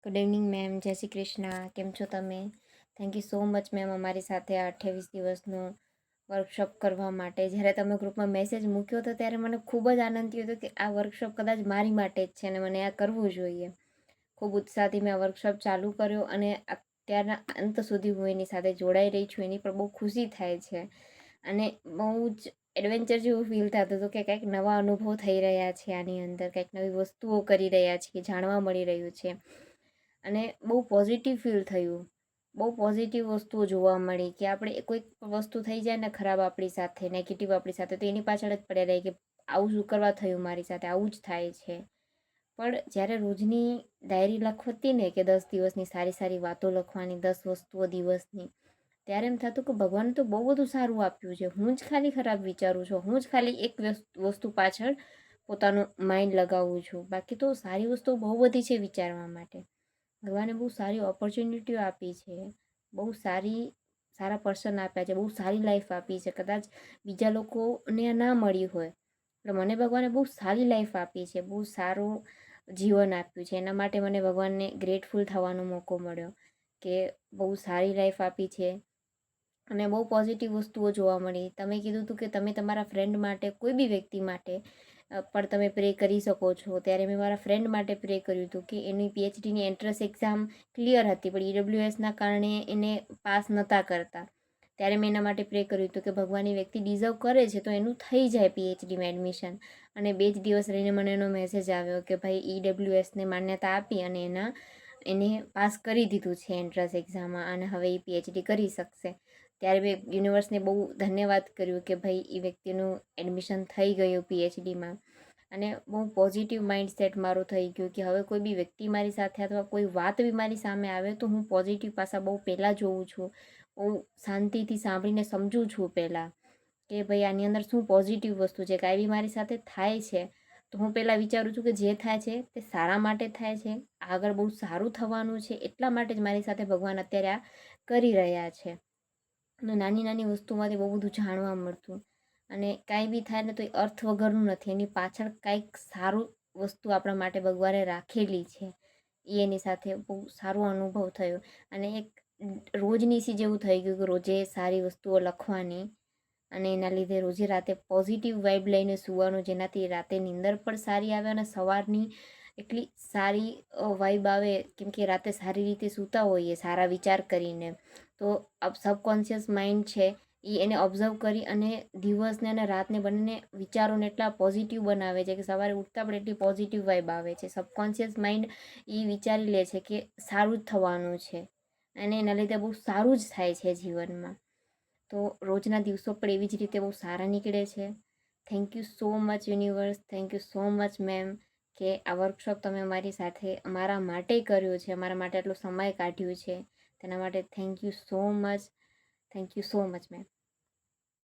Good evening ma'am, જય શ્રી કૃષ્ણ. કેમ છો તમે? Thank you so much ma'am અમારી સાથે આ 28 દિવસનો વર્કશોપ કરવા માટે. જ્યારે તમે ગ્રુપમાં મેસેજ મૂક્યો હતો ત્યારે મને ખૂબ જ આનંદ થયો હતો કે આ વર્કશોપ કદાચ મારી માટે જ છે અને મને આ કરવું જોઈએ. ખૂબ ઉત્સાહથી મેં આ વર્કશોપ ચાલુ કર્યો અને અત્યારના અંત સુધી હું એની સાથે જોડાઈ રહી છું. એની પર બહુ ખુશી થાય છે અને બહુ જ એડવેન્ચર જેવું ફીલ થતું હતું કે કંઈક નવા અનુભવ થઈ રહ્યા છે આની અંદર, કંઈક નવી વસ્તુઓ કરી રહ્યા છીએ, જાણવા મળી રહ્યું છે અને બહુ પોઝિટિવ ફીલ થયું. બહુ પોઝિટિવ વસ્તુઓ જોવા મળી કે આપણે કોઈક વસ્તુ થઈ જાય ને ખરાબ આપણી સાથે, નેગેટિવ આપણી સાથે, તો એની પાછળ જ પડ્યા રહે કે આવું શું કરવા થયું મારી સાથે, આવું જ થાય છે. પણ જ્યારે રોજની ડાયરી લખતી ને કે 10 દિવસની સારી સારી વાતો લખવાની, 10 વસ્તુઓ દિવસની, ત્યારે એમ થતું કે ભગવાને તો બહુ બધું સારું આપ્યું છે, હું જ ખાલી ખરાબ વિચારું છું, હું જ ખાલી એક વસ્તુ પાછળ પોતાનું માઇન્ડ લગાવું છું. બાકી તો સારી વસ્તુઓ બહુ બધી છે વિચારવા માટે. ભગવાને બહુ સારી ઓપોર્ચ્યુનિટીઓ આપી છે, બહુ સારા પર્સન આપ્યા છે, બહુ સારી લાઈફ આપી છે. કદાચ બીજા લોકોને ના મળી હોય પણ મને ભગવાને બહુ સારી લાઈફ આપી છે, બહુ સારું જીવન આપ્યું છે. એના માટે મને ભગવાનને ગ્રેટફુલ થવાનો મોકો મળ્યો કે બહુ સારી લાઈફ આપી છે અને બહુ પોઝિટિવ વસ્તુઓ જોવા મળી. તમે કીધું હતું કે તમે તમારા ફ્રેન્ડ માટે, કોઈ બી વ્યક્તિ માટે પણ તમે પ્રે કરી શકો છો. ત્યારે મેં મારા ફ્રેન્ડ માટે પ્રે કર્યું હતું કે એની પીએચડીની એન્ટ્રન્સ એક્ઝામ ક્લિયર હતી પણ ઈડબ્લ્યુએસના કારણે એને પાસ નહોતા કરતા. ત્યારે મેં એના માટે પ્રે કર્યું હતું કે ભગવાનની વ્યક્તિ ડિઝર્વ કરે છે તો એનું થઈ જાય પીએચડીમાં એડમિશન. અને 2 જ દિવસ રહીને મને એનો મેસેજ આવ્યો કે ભાઈ ઈડબ્લ્યુએસને માન્યતા આપી અને એને પાસ કરી દીધું છે એન્ટ્રન્સ એક્ઝામમાં અને હવે એ પીએચડી કરી શકશે. ત્યારે મેં યુનિવર્સને બહુ ધન્યવાદ કર્યું કે ભાઈ એ વ્યક્તિનું એડમિશન થઈ ગયું પીએચડીમાં અને બહુ પોઝિટિવ માઇન્ડસેટ મારું થઈ ગયું કે હવે કોઈ બી વ્યક્તિ મારી સાથે અથવા કોઈ વાત બી મારી સામે આવે તો હું પોઝિટિવ પાસા બહુ પહેલાં જોઉં છું, બહુ શાંતિથી સાંભળીને સમજું છું પહેલાં કે ભાઈ આની અંદર શું પોઝિટિવ વસ્તુ છે. કાંઈ બી મારી સાથે થાય છે તો હું પહેલાં વિચારું છું કે જે થાય છે તે સારા માટે થાય છે, આગળ બહુ સારું થવાનું છે, એટલા માટે જ મારી સાથે ભગવાન અત્યારે આ કરી રહ્યા છે. અને નાની નાની વસ્તુમાંથી બહુ બધું જાણવા મળતું અને કાંઈ બી થાય ને તો એ અર્થ વગરનું નથી, એની પાછળ કાંઈક સારું વસ્તુ આપણા માટે ભગવાને રાખેલી છે. એની સાથે બહુ સારો અનુભવ થયો અને એક રોજનીસી જેવું થઈ ગયું કે રોજે સારી વસ્તુઓ લખવાની અને એના લીધે રોજે રાતે પોઝિટિવ વાઇબ લઈને સૂવાનું, જેનાથી રાતે નીંદર પણ સારી આવે અને સવારની એટલી સારી વાઇબ આવે કેમ કે રાતે સારી રીતે સૂતા હોઈએ સારા વિચાર કરીને તો સબકોન્શિયસ માઇન્ડ છે એને ઓબ્ઝર્વ કરી અને દિવસને અને રાતને બંને વિચારોને એટલા પોઝિટિવ બનાવે છે કે સવારે ઉઠતા પણ એટલી પોઝિટિવ વાઇબ આવે છે. સબકોન્શિયસ માઇન્ડ એ વિચારી લે છે કે સારું જ થવાનું છે અને એના લીધે બહુ સારું જ થાય છે જીવનમાં. તો રોજના દિવસો પણ એવી જ રીતે બહુ સારા નીકળે છે. Thank you so much universe, thank you so much ma'am કે આ વર્કશોપ તમે અમારી સાથે અમારા માટે કર્યું છે, અમારા માટે આટલો સમય કાઢ્યું છે. તેના માટે thank you so much, thank you so much ma'am.